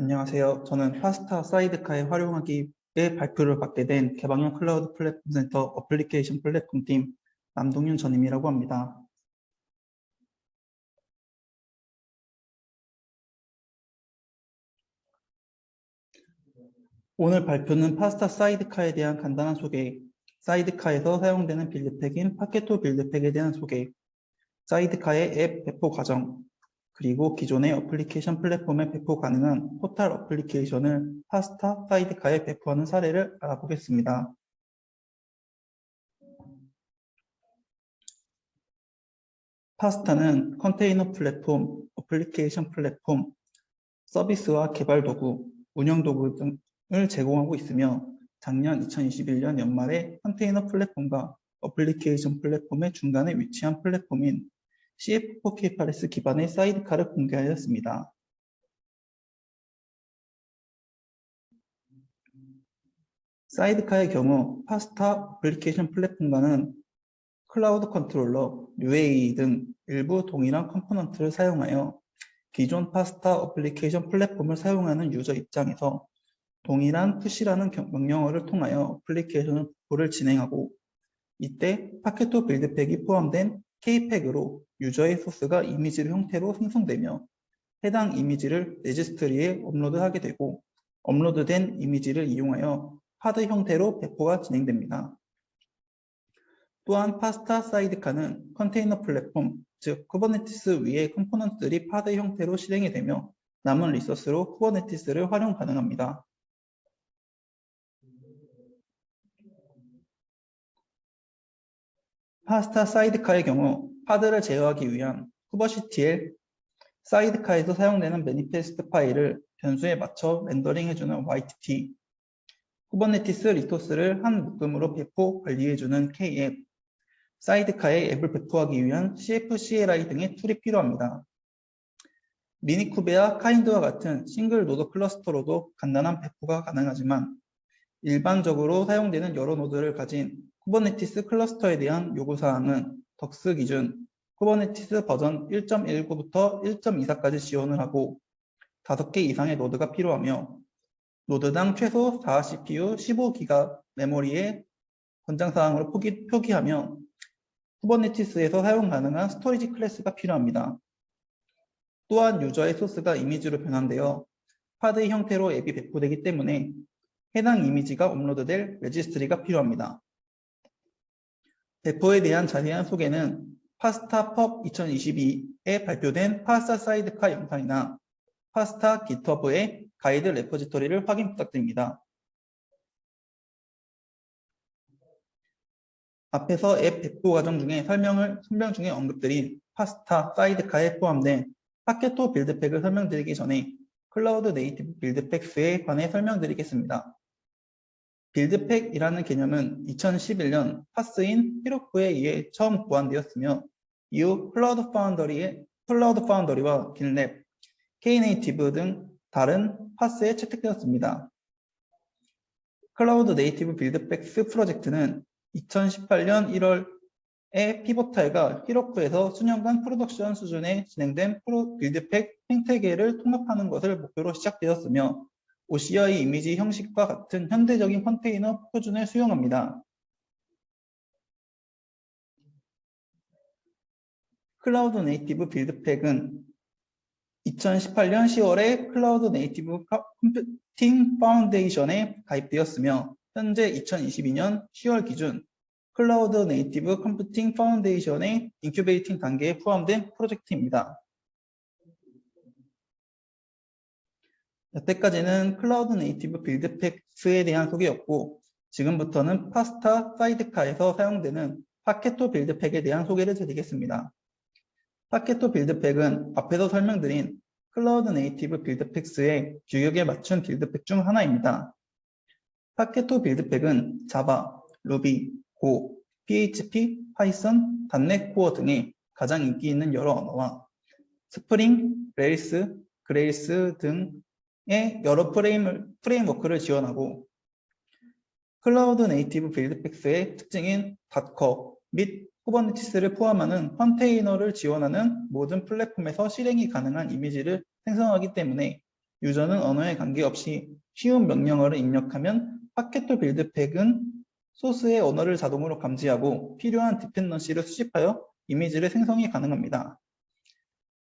안녕하세요. 저는 파스타 사이드카에 활용하기에 발표를 받게 된 개방형 클라우드 플랫폼 센터 어플리케이션 플랫폼 팀 남동윤 전임이라고 합니다. 오늘 발표는 파스타 사이드카에 대한 간단한 소개, 사이드카에서 사용되는 빌드팩인 파켓토 빌드팩에 대한 소개, 사이드카의 앱 배포 과정, 그리고 기존의 어플리케이션 플랫폼에 배포 가능한 포탈 어플리케이션을 파스타 사이드카에 배포하는 사례를 알아보겠습니다. 파스타는 컨테이너 플랫폼, 어플리케이션 플랫폼, 서비스와 개발 도구, 운영 도구 등을 제공하고 있으며 작년 2021년 연말에 컨테이너 플랫폼과 어플리케이션 플랫폼의 중간에 위치한 플랫폼인 CF4K8S 기반의 사이드카를 공개하였습니다. 사이드카의 경우 파스타 어플리케이션 플랫폼과는 클라우드 컨트롤러, UAE 등 일부 동일한 컴포넌트를 사용하여 기존 파스타 어플리케이션 플랫폼을 사용하는 유저 입장에서 동일한 푸시라는 명령어를 통하여 어플리케이션 배포를 진행하고 이때 파켓토 빌드팩이 포함된 K팩으로 유저의 소스가 이미지 형태로 생성되며 해당 이미지를 레지스트리에 업로드하게 되고 업로드된 이미지를 이용하여 파드 형태로 배포가 진행됩니다. 또한 파스타 사이드카는 컨테이너 플랫폼, 즉 쿠버네티스 위의 컴포넌트들이 파드 형태로 실행이 되며 남은 리소스로 쿠버네티스를 활용 가능합니다. 파스타 사이드카의 경우 파드를 제어하기 위한 쿠버CTL, 사이드카에서 사용되는 매니페스트 파일을 변수에 맞춰 렌더링해주는 YTT, 쿠버네티스 리소스를 한 묶음으로 배포 관리해주는 K앱, 사이드카에 앱을 배포하기 위한 CF-CLI 등의 툴이 필요합니다. 미니쿠베와 카인드와 같은 싱글 노드 클러스터로도 간단한 배포가 가능하지만 일반적으로 사용되는 여러 노드를 가진 쿠버네티스 클러스터에 대한 요구사항은 덕스 기준 쿠버네티스 버전 1.19부터 1.24까지 지원을 하고 5개 이상의 노드가 필요하며 노드당 최소 4 CPU 15기가 메모리의 권장사항으로 표기하며 쿠버네티스에서 사용 가능한 스토리지 클래스가 필요합니다. 또한 유저의 소스가 이미지로 변환되어 파드의 형태로 앱이 배포되기 때문에 해당 이미지가 업로드될 레지스트리가 필요합니다. 배포에 대한 자세한 소개는 파스타 펍 2022에 발표된 파스타 사이드카 영상이나 파스타 깃허브의 가이드 레포지토리를 확인 부탁드립니다. 앞에서 앱 배포 과정 중에 설명 중에 언급드린 파스타 사이드카에 포함된 파켓토 빌드팩을 설명드리기 전에 클라우드 네이티브 빌드팩스에 관해 설명드리겠습니다. 빌드팩이라는 개념은 2011년 파스인 히로쿠에 의해 처음 고안되었으며 이후 클라우드 파운더리와 긴랩, K네이티브 등 다른 파스에 채택되었습니다. 클라우드 네이티브 빌드팩스 프로젝트는 2018년 1월에 피보탈과 히로쿠에서 수년간 프로덕션 수준에 진행된 빌드팩 생태계를 통합하는 것을 목표로 시작되었으며 OCI 이미지 형식과 같은 현대적인 컨테이너 표준을 수용합니다. 클라우드 네이티브 빌드팩은 2018년 10월에 클라우드 네이티브 컴퓨팅 파운데이션에 가입되었으며 현재 2022년 10월 기준 클라우드 네이티브 컴퓨팅 파운데이션의 인큐베이팅 단계에 포함된 프로젝트입니다. 여태까지는 클라우드 네이티브 빌드팩스에 대한 소개였고 지금부터는 파스타 사이드카에서 사용되는 파켓토 빌드팩에 대한 소개를 드리겠습니다. 파켓토 빌드팩은 앞에서 설명드린 클라우드 네이티브 빌드팩스의 규격에 맞춘 빌드팩 중 하나입니다. 파켓토 빌드팩은 자바, 루비, 고, PHP, 파이썬, .NET 코어 등의 가장 인기 있는 여러 언어와 스프링, 레일스, 그레일스 등의 여러 프레임워크를 지원하고 클라우드 네이티브 빌드팩스의 특징인 닷커 및 쿠버네티스를 포함하는 컨테이너를 지원하는 모든 플랫폼에서 실행이 가능한 이미지를 생성하기 때문에 유저는 언어에 관계없이 쉬운 명령어를 입력하면 파켓토 빌드팩은 소스의 언어를 자동으로 감지하고 필요한 디펜던시를 수집하여 이미지를 생성이 가능합니다.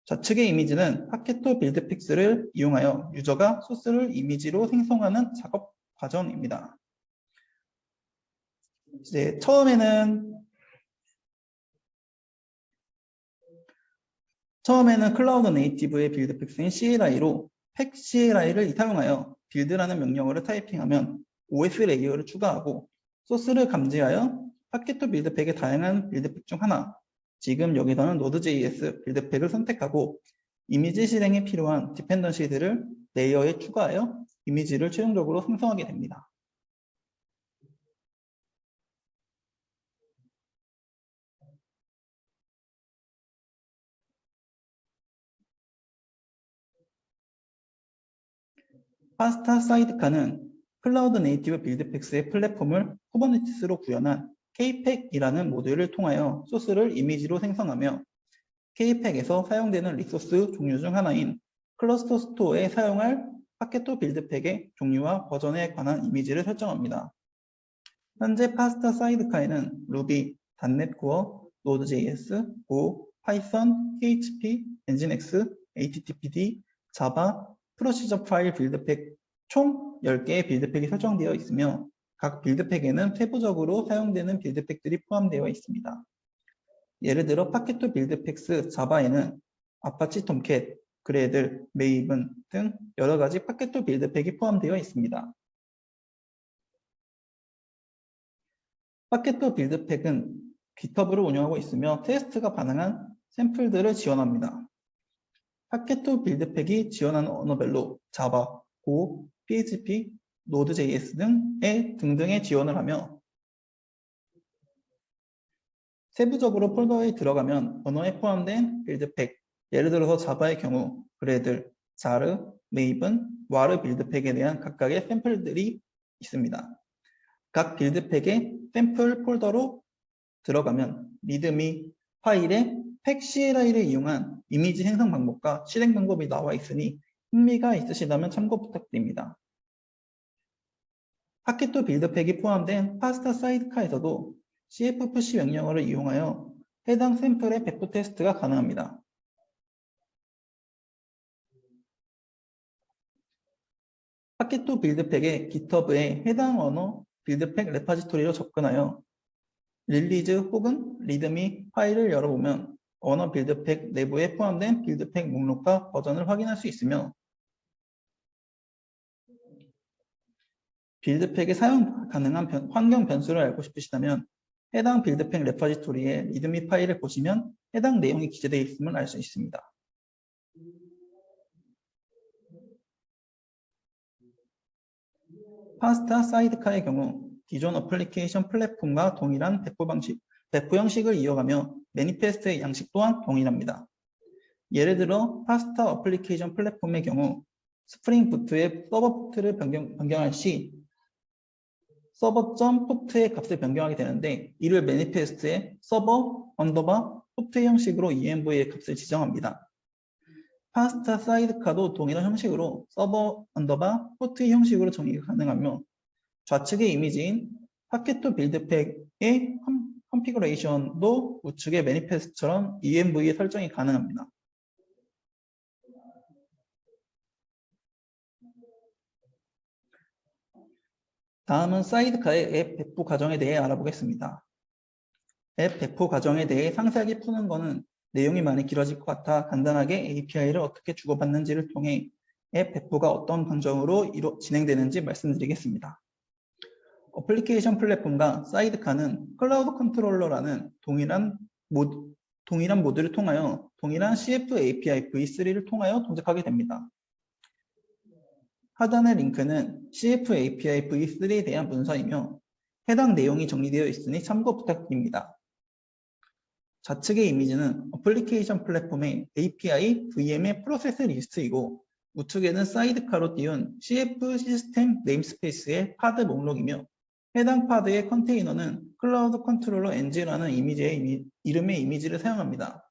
좌측의 이미지는 파켓토 빌드팩스를 이용하여 유저가 소스를 이미지로 생성하는 작업 과정입니다. 이제 처음에는 클라우드 네이티브의 빌드팩스인 CLI로 팩 CLI를 사용하여 빌드라는 명령어를 타이핑하면 OS 레이어를 추가하고 소스를 감지하여 파켓토 빌드팩의 다양한 빌드팩 중 하나, 지금 여기서는 Node.js 빌드팩을 선택하고 이미지 실행에 필요한 디펜던시들을 레이어에 추가하여 이미지를 최종적으로 생성하게 됩니다. 파스타 사이드카는 클라우드 네이티브 빌드팩스의 플랫폼을 쿠버네티스로 구현한 KPAC이라는 모듈을 통하여 소스를 이미지로 생성하며 KPAC에서 사용되는 리소스 종류 중 하나인 클러스터 스토어에 사용할 파켓토 빌드팩의 종류와 버전에 관한 이미지를 설정합니다. 현재 파스타 사이드카에는 루비, .NET Core, Node.js, Go, Python, PHP, Nginx, HTTPD, 자바, 프로시저 파일 빌드팩 총 10개의 빌드팩이 설정되어 있으며 각 빌드팩에는 세부적으로 사용되는 빌드팩들이 포함되어 있습니다. 예를 들어 파켓토 빌드팩스 자바에는 아파치 톰캣, 그레들, 메이븐 등 여러 가지 파켓토 빌드팩이 포함되어 있습니다. 파켓토 빌드팩은 GitHub를 운영하고 있으며 테스트가 가능한 샘플들을 지원합니다. 파켓토 빌드팩이 지원하는 언어별로 자바, Go, PHP, Node.js 등등의 지원을 하며 세부적으로 폴더에 들어가면 언어에 포함된 빌드팩, 예를 들어서 자바의 경우 그레들, 자르, 메이븐, 와르 빌드팩에 대한 각각의 샘플들이 있습니다. 각 빌드팩의 샘플 폴더로 들어가면 리드미 파일에 팩 CLI를 이용한 이미지 생성 방법과 실행 방법이 나와 있으니 흥미가 있으시다면 참고 부탁드립니다. 파켓토 빌드팩이 포함된 파스타 사이드카에서도 CFFC 명령어를 이용하여 해당 샘플의 배포 테스트가 가능합니다. 파켓토 빌드팩의 GitHub에 해당 언어 빌드팩 레파지토리로 접근하여 릴리즈 혹은 리드미 파일을 열어보면 언어 빌드팩 내부에 포함된 빌드팩 목록과 버전을 확인할 수 있으며 빌드팩의 사용 가능한 환경 변수를 알고 싶으시다면 해당 빌드팩 레파지토리에 리드미 파일을 보시면 해당 내용이 기재되어 있음을 알 수 있습니다. 파스타 사이드카의 경우 기존 어플리케이션 플랫폼과 동일한 배포 형식을 이어가며 매니페스트의 양식 또한 동일합니다. 예를 들어 파스타 어플리케이션 플랫폼의 경우 스프링 부트의 서버 포트를 변경할 시 서버.포트의 값을 변경하게 되는데 이를 매니페스트에 서버 언더바 포트 형식으로 env의 값을 지정합니다. 파스타 사이드카도 동일한 형식으로 서버 언더바 포트 형식으로 정의가 가능하며 좌측의 이미지인 파켓토 빌드팩의 컨피그레이션도 우측의 매니페스트처럼 env의 설정이 가능합니다. 다음은 사이드카의 앱 배포 과정에 대해 알아보겠습니다. 앱 배포 과정에 대해 상세하게 푸는 것은 내용이 많이 길어질 것 같아 간단하게 API를 어떻게 주고받는지를 통해 앱 배포가 어떤 방정으로 진행되는지 말씀드리겠습니다. 어플리케이션 플랫폼과 사이드카는 클라우드 컨트롤러라는 동일한 모듈을 통하여 동일한 CF API v3를 통하여 동작하게 됩니다. 하단의 링크는 CF API v3에 대한 문서이며 해당 내용이 정리되어 있으니 참고 부탁드립니다. 좌측의 이미지는 어플리케이션 플랫폼의 API VM의 프로세스 리스트이고 우측에는 사이드카로 띄운 CF 시스템 네임스페이스의 파드 목록이며 해당 파드의 컨테이너는 클라우드 컨트롤러 NG라는 이름의 이미지를 사용합니다.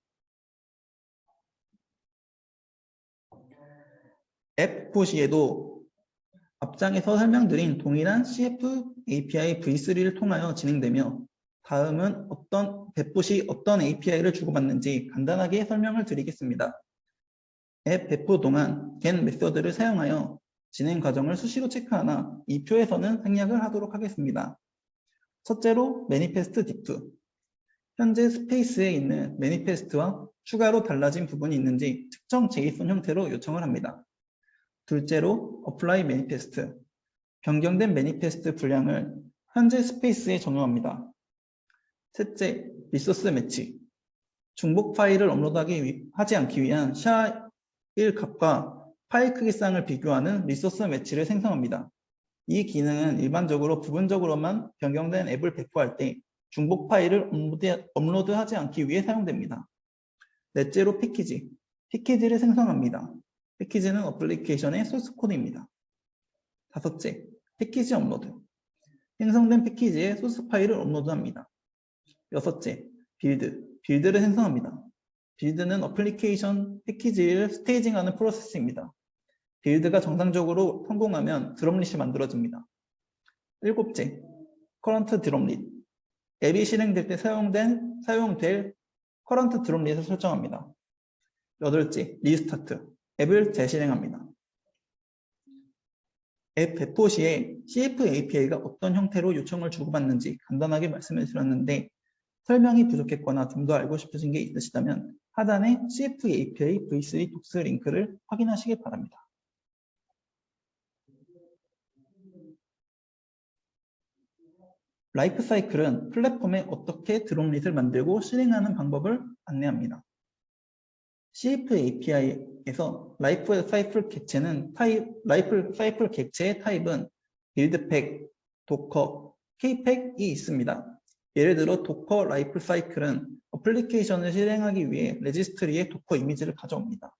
앱 표시에도 앞장에서 설명드린 동일한 CF API v3를 통하여 진행되며 다음은 배포 시 어떤 API를 주고받는지 간단하게 설명을 드리겠습니다. 앱 배포 동안 get 메서드를 사용하여 진행 과정을 수시로 체크하나 이 표에서는 생략을 하도록 하겠습니다. 첫째로 매니페스트 diff. 현재 스페이스에 있는 매니페스트와 추가로 달라진 부분이 있는지 특정 JSON 형태로 요청을 합니다. 둘째로 apply manifest. 변경된 매니페스트 분량을 현재 스페이스에 적용합니다. 셋째, 리소스 매치. 중복 파일을 업로드하지 않기 위한 SHA-1 값과 파일 크기상을 비교하는 리소스 매치를 생성합니다. 이 기능은 일반적으로 부분적으로만 변경된 앱을 배포할 때 중복 파일을 업로드하지 않기 위해 사용됩니다. 넷째로 패키지. 패키지를 생성합니다. 패키지는 어플리케이션의 소스 코드입니다. 다섯째, 패키지 업로드. 생성된 패키지에 소스 파일을 업로드합니다. 여섯째, 빌드. 빌드를 생성합니다. 빌드는 어플리케이션 패키지를 스테이징하는 프로세스입니다. 빌드가 정상적으로 성공하면 드롭릿이 만들어집니다. 일곱째, 커런트 드롭릿. 앱이 실행될 때 사용될 커런트 드롭릿을 설정합니다. 여덟째, 리스타트. 앱을 재실행합니다. 앱 배포 시에 CF API가 어떤 형태로 요청을 주고받는지 간단하게 말씀을 드렸는데 설명이 부족했거나 좀 더 알고 싶으신 게 있으시다면 하단에 CF API v3 도cs 링크를 확인하시기 바랍니다. 라이프 사이클은 플랫폼에 어떻게 드롭릿을 만들고 실행하는 방법을 안내합니다. CF API에서 라이프 사이클 객체의 타입은 빌드팩, 도커, K팩이 있습니다. 예를 들어 도커 라이프 사이클은 어플리케이션을 실행하기 위해 레지스트리에 도커 이미지를 가져옵니다.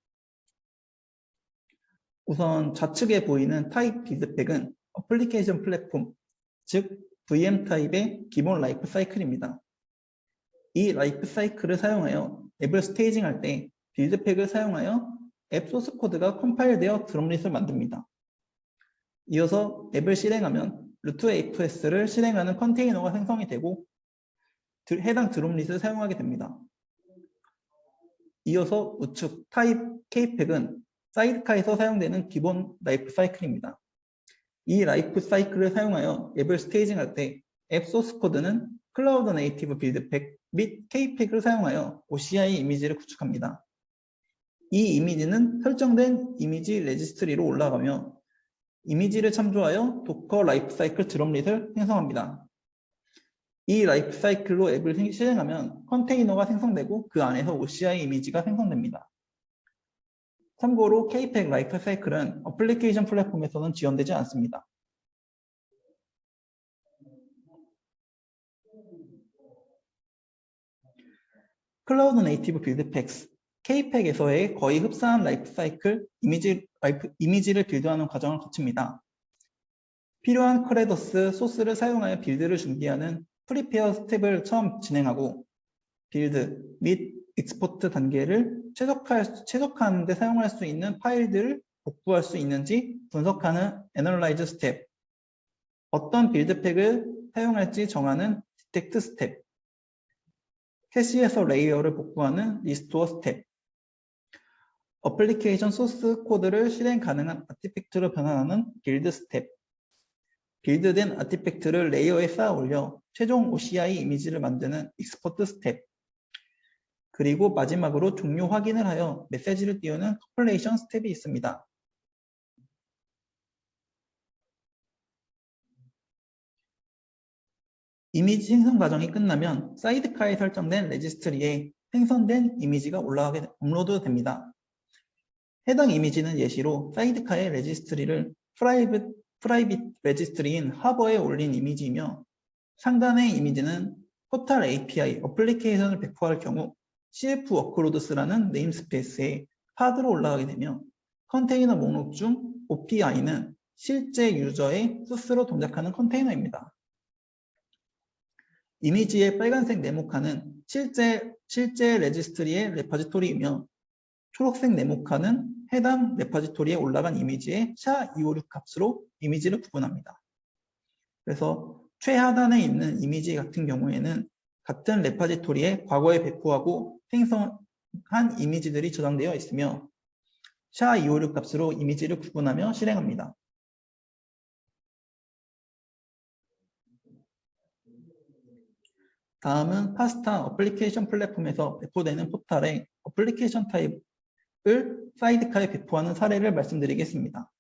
우선 좌측에 보이는 타입 빌드팩은 어플리케이션 플랫폼, 즉 VM 타입의 기본 라이프 사이클입니다. 이 라이프 사이클을 사용하여 앱을 스테이징할 때 빌드팩을 사용하여 앱 소스 코드가 컴파일되어 드롭릿을 만듭니다. 이어서 앱을 실행하면 rootfs를 실행하는 컨테이너가 생성이 되고 해당 드롭릿을 사용하게 됩니다. 이어서 우측 타입 K팩은 사이드카에서 사용되는 기본 라이프 사이클입니다. 이 라이프 사이클을 사용하여 앱을 스테이징할 때 앱 소스 코드는 클라우드 네이티브 빌드팩 및 K팩을 사용하여 OCI 이미지를 구축합니다. 이 이미지는 설정된 이미지 레지스트리로 올라가며 이미지를 참조하여 도커 라이프 사이클 드롭릿을 생성합니다. 이 라이프 사이클로 앱을 실행하면 컨테이너가 생성되고 그 안에서 OCI 이미지가 생성됩니다. 참고로 K팩 라이프 사이클은 어플리케이션 플랫폼에서는 지원되지 않습니다. 클라우드 네이티브 빌드팩스, K팩에서의 거의 흡사한 라이프 사이클 이미지를 빌드하는 과정을 거칩니다. 필요한 크레더스 소스를 사용하여 빌드를 준비하는 프리페어 스텝을 처음 진행하고 빌드 및 익스포트 단계를 최적화하는 데 사용할 수 있는 파일들을 복구할 수 있는지 분석하는 애널라이즈 스텝, 어떤 빌드팩을 사용할지 정하는 디텍트 스텝, 캐시에서 레이어를 복구하는 리스토어 스텝, 어플리케이션 소스 코드를 실행 가능한 아티팩트로 변환하는 빌드 스텝, 빌드된 아티팩트를 레이어에 쌓아 올려 최종 OCI 이미지를 만드는 익스포트 스텝, 그리고 마지막으로 종료 확인을 하여 메시지를 띄우는 컴플레이션 스텝이 있습니다. 이미지 생성 과정이 끝나면 사이드카에 설정된 레지스트리에 생성된 이미지가 업로드됩니다. 해당 이미지는 예시로 사이드카의 레지스트리를 프라이빗 레지스트리인 하버에 올린 이미지이며 상단의 이미지는 포탈 API 어플리케이션을 배포할 경우 CF 워크로드스라는 네임스페이스에 파드로 올라가게 되며 컨테이너 목록 중 OPI는 실제 유저의 소스로 동작하는 컨테이너입니다. 이미지의 빨간색 네모칸은 실제 레지스트리의 레퍼지토리이며 초록색 네모칸은 해당 레파지토리에 올라간 이미지의 SHA-256 값으로 이미지를 구분합니다. 그래서 최하단에 있는 이미지 같은 경우에는 같은 레파지토리에 과거에 배포하고 생성한 이미지들이 저장되어 있으며 SHA-256 값으로 이미지를 구분하며 실행합니다. 다음은 파스타 어플리케이션 플랫폼에서 배포되는 포탈의 어플리케이션 타입을 사이드카에 배포하는 사례를 말씀드리겠습니다.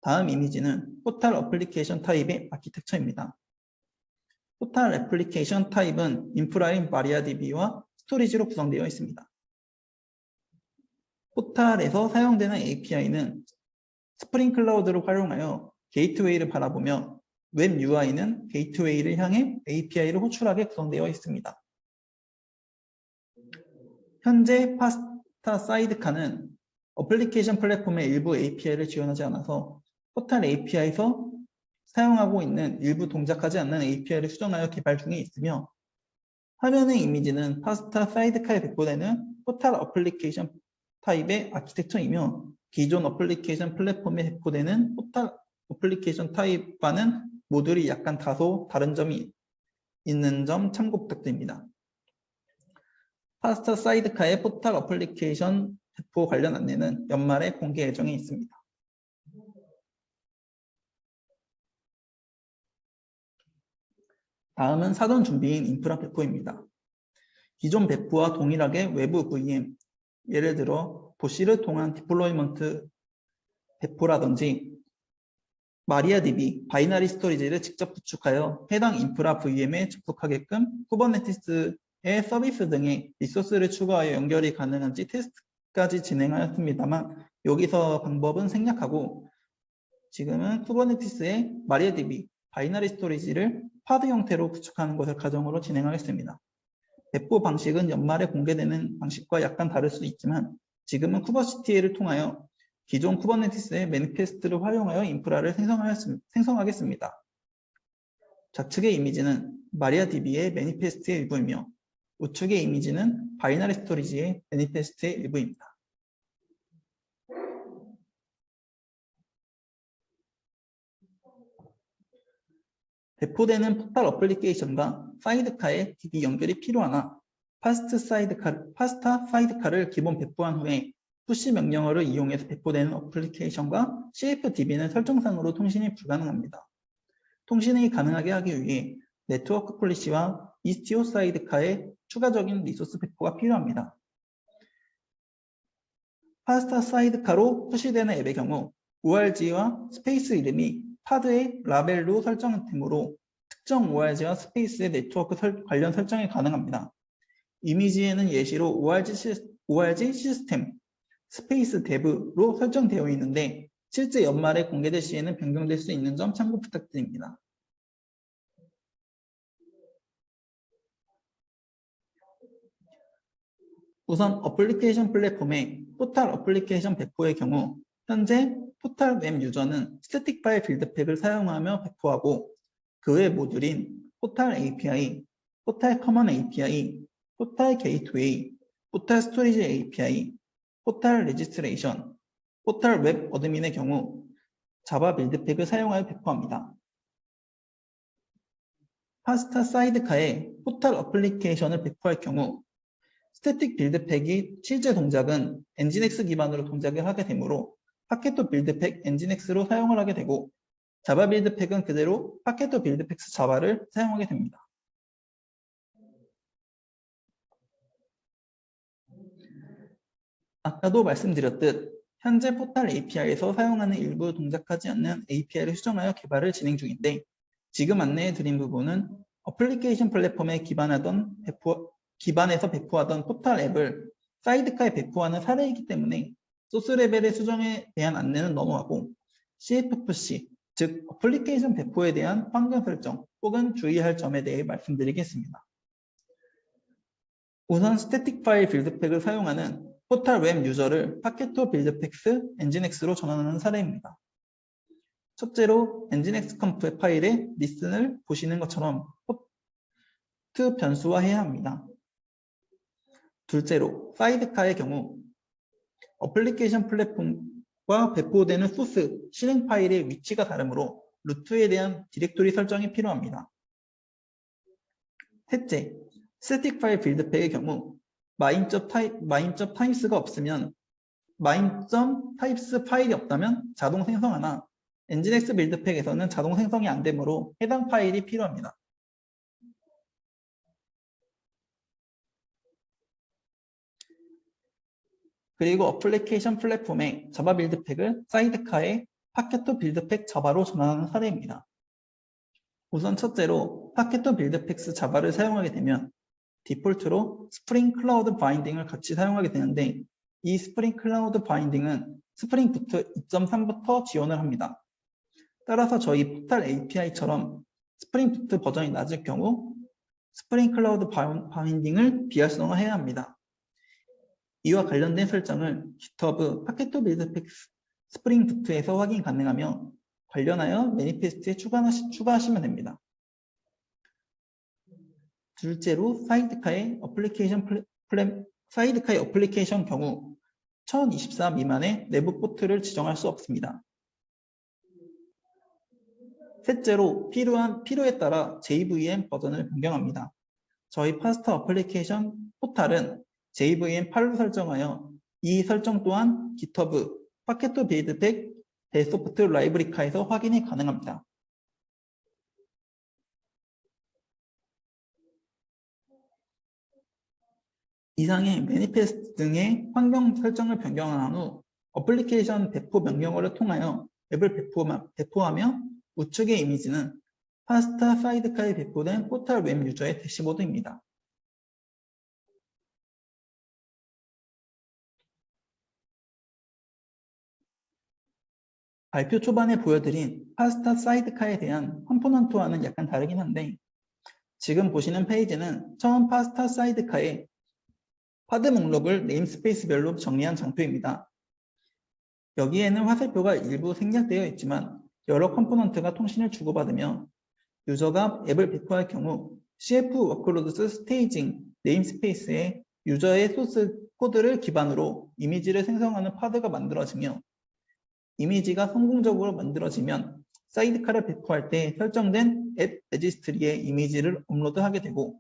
다음 이미지는 포탈 어플리케이션 타입의 아키텍처입니다. 포탈 애플리케이션 타입은 인프라인 마리아DB와 스토리지로 구성되어 있습니다. 포탈에서 사용되는 API는 스프링 클라우드를 활용하여 게이트웨이를 바라보며 웹 UI는 게이트웨이를 향해 API를 호출하게 구성되어 있습니다. 현재 파스타 사이드카는 어플리케이션 플랫폼의 일부 API를 지원하지 않아서 포탈 API에서 사용하고 있는 일부 동작하지 않는 API를 수정하여 개발 중에 있으며 화면의 이미지는 파스타 사이드카에 배포되는 포탈 어플리케이션 타입의 아키텍처이며 기존 어플리케이션 플랫폼에 배포되는 포탈 어플리케이션 타입과는 모듈이 약간 다소 다른 점이 있는 점 참고 부탁드립니다. 파스타 사이드카의 포탈 어플리케이션 배포 관련 안내는 연말에 공개 예정에 있습니다. 다음은 사전 준비인 인프라 배포입니다. 기존 배포와 동일하게 외부 VM, 예를 들어 도시를 통한 디플로이먼트 배포라든지 마리아DB, 바이너리 스토리지를 직접 구축하여 해당 인프라 VM에 접속하게끔 쿠버네티스의 서비스 등의 리소스를 추가하여 연결이 가능한지 테스트까지 진행하였습니다만 여기서 방법은 생략하고 지금은 쿠버네티스의 마리아DB, 바이너리 스토리지를 파드 형태로 구축하는 것을 가정으로 진행하겠습니다. 배포 방식은 연말에 공개되는 방식과 약간 다를 수 있지만 지금은 쿠버CTL을 통하여 기존 쿠버네티스의 매니페스트를 활용하여 인프라를 생성하겠습니다. 좌측의 이미지는 마리아DB의 매니페스트의 일부이며 우측의 이미지는 바이너리 스토리지의 매니페스트의 일부입니다. 배포되는 포탈 어플리케이션과 사이드카의 DB 연결이 필요하나 파스타 사이드카를 기본 배포한 후에 푸시 명령어를 이용해서 배포되는 어플리케이션과 CFDB는 설정상으로 통신이 불가능합니다. 통신이 가능하게 하기 위해 네트워크 폴리시와 이스티오 사이드카의 추가적인 리소스 배포가 필요합니다. 파스타 사이드카로 푸시되는 앱의 경우 ORG와 스페이스 이름이 파드의 라벨로 설정되므로 특정 ORG와 스페이스의 네트워크 관련 설정이 가능합니다. 이미지에는 예시로 ORG 시스템, 스페이스 데브로 설정되어 있는데 실제 연말에 공개될 시에는 변경될 수 있는 점 참고 부탁드립니다. 우선 어플리케이션 플랫폼의 포탈 어플리케이션 배포의 경우 현재 포탈 웹 유저는 스태틱 파일 빌드팩을 사용하며 배포하고 그 외 모듈인 포탈 API, 포탈 커먼 API, 포탈 게이트웨이, 포탈 스토리지 API, 포탈 레지스트레이션, 포탈 웹 어드민의 경우 자바 빌드팩을 사용하여 배포합니다. 파스타 사이드카에 포탈 어플리케이션을 배포할 경우 스태틱 빌드팩이 실제 동작은 엔진엑스 기반으로 동작을 하게 되므로 파켓도 빌드팩 엔진엑스로 사용을 하게 되고 자바 빌드팩은 그대로 파켓도 빌드팩스 자바를 사용하게 됩니다. 아까도 말씀드렸듯 현재 포탈 API에서 사용하는 일부 동작하지 않는 API를 수정하여 개발을 진행 중인데 지금 안내해 드린 부분은 어플리케이션 플랫폼에 기반에서 배포하던 포탈 앱을 사이드카에 배포하는 사례이기 때문에 소스 레벨의 수정에 대한 안내는 넘어가고 CFPC, 즉 어플리케이션 배포에 대한 환경 설정 혹은 주의할 점에 대해 말씀드리겠습니다. 우선 스태틱 파일 빌드팩을 사용하는 포탈 웹 유저를 파켓토 빌드팩스 엔진엑스로 전환하는 사례입니다. 첫째로 엔진엑스 컴프의 파일에 리슨을 보시는 것처럼 포트 변수화해야 합니다. 둘째로 사이드카의 경우 어플리케이션 플랫폼과 배포되는 소스, 실행 파일의 위치가 다르므로 루트에 대한 디렉토리 설정이 필요합니다. 셋째, 스태틱 파일 빌드팩의 경우 main.types가 없으면 main.types 파일이 없다면 자동 생성하나 엔진엑스 빌드팩에서는 자동 생성이 안 되므로 해당 파일이 필요합니다. 그리고 어플리케이션 플랫폼의 자바 빌드팩을 사이드카의 파켓토 빌드팩 자바로 전환하는 사례입니다. 우선 첫째로 파켓토 빌드팩스 자바를 사용하게 되면 디폴트로 스프링 클라우드 바인딩을 같이 사용하게 되는데 이 스프링 클라우드 바인딩은 스프링 부트 2.3부터 지원을 합니다. 따라서 저희 포탈 API처럼 스프링 부트 버전이 낮을 경우 스프링 클라우드 바인딩을 비활성화해야 합니다. 이와 관련된 설정을 GitHub 파켓토 빌드팩 스프링 부트에서 확인 가능하며 관련하여 매니페스트에 추가하시면 됩니다. 둘째로 사이드카의 어플리케이션 경우 1024 미만의 내부 포트를 지정할 수 없습니다. 셋째로 필요에 따라 JVM 버전을 변경합니다. 저희 파스타 어플리케이션 포탈은 JVM 8로 설정하여 이 설정 또한 GitHub 파켓토 빌드팩 데소프트 라이브리카에서 확인이 가능합니다. 이상의 매니페스트 등의 환경 설정을 변경한 후 어플리케이션 배포 명령어를 통하여 앱을 배포하며 우측의 이미지는 파스타 사이드카에 배포된 포탈 웹 유저의 대시보드입니다. 발표 초반에 보여드린 파스타 사이드카에 대한 컴포넌트와는 약간 다르긴 한데 지금 보시는 페이지는 처음 파스타 사이드카의 파드 목록을 네임스페이스별로 정리한 장표입니다. 여기에는 화살표가 일부 생략되어 있지만 여러 컴포넌트가 통신을 주고받으며 유저가 앱을 배포할 경우 CF 워크로드스 스테이징 네임스페이스에 유저의 소스 코드를 기반으로 이미지를 생성하는 파드가 만들어지며 이미지가 성공적으로 만들어지면 사이드카를 배포할 때 설정된 앱 레지스트리에 이미지를 업로드하게 되고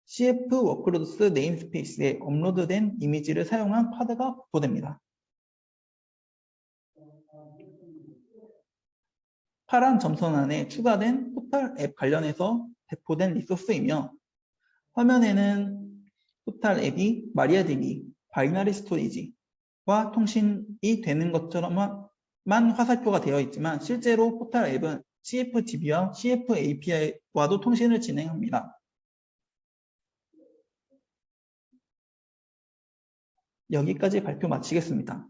CF 워크로드스 네임스페이스에 업로드된 이미지를 사용한 파드가 배포됩니다. 파란 점선 안에 추가된 포탈 앱 관련해서 배포된 리소스이며 화면에는 포탈 앱이 마리아DB, 바이너리 스토리지와 통신이 되는 것처럼만 화살표가 되어 있지만 실제로 포탈 앱은 CFDB와 CFAPI와도 통신을 진행합니다. 여기까지 발표 마치겠습니다.